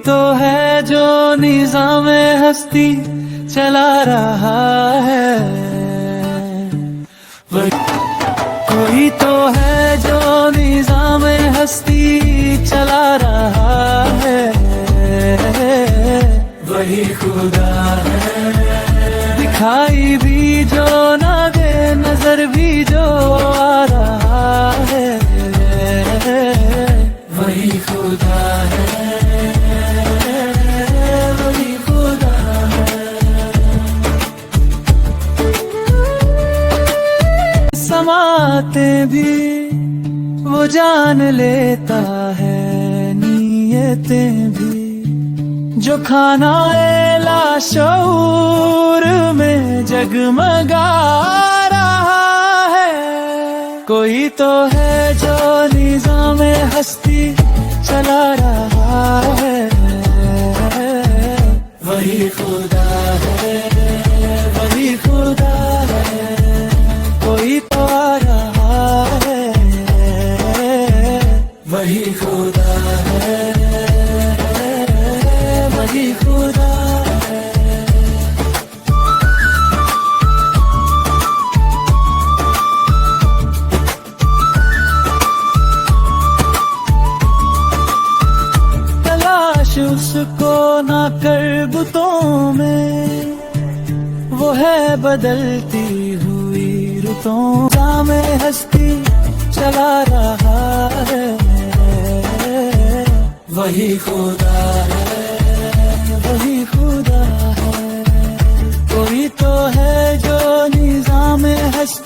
तो है जो निज़ाम हस्ती चला रहा है, कोई तो है जो निज़ाम हस्ती चला रहा है, वही खुदा है। दिखाई भी जो ना दे, नजर भी जो आ रहा है, वही खुदा है, वही खुदा है। समाते भी वो जान लेता है, नीयतें भी जो खाना लाशऊर में जगमगा रहा है। कोई तो है जो निज़ाम हस्ती चला रहा है, वही खुदा है, वही खुदा है। कोई तो आ रहा है, वही खुदा है, वही खुदा है। तलाश उसको ना कर बुतों में, वो है बदलती हुई रुतों। जामे हस्ती चला रहा है, वही खुदा है, वही खुदा है। कोई तो है जो निज़ाम हस्ती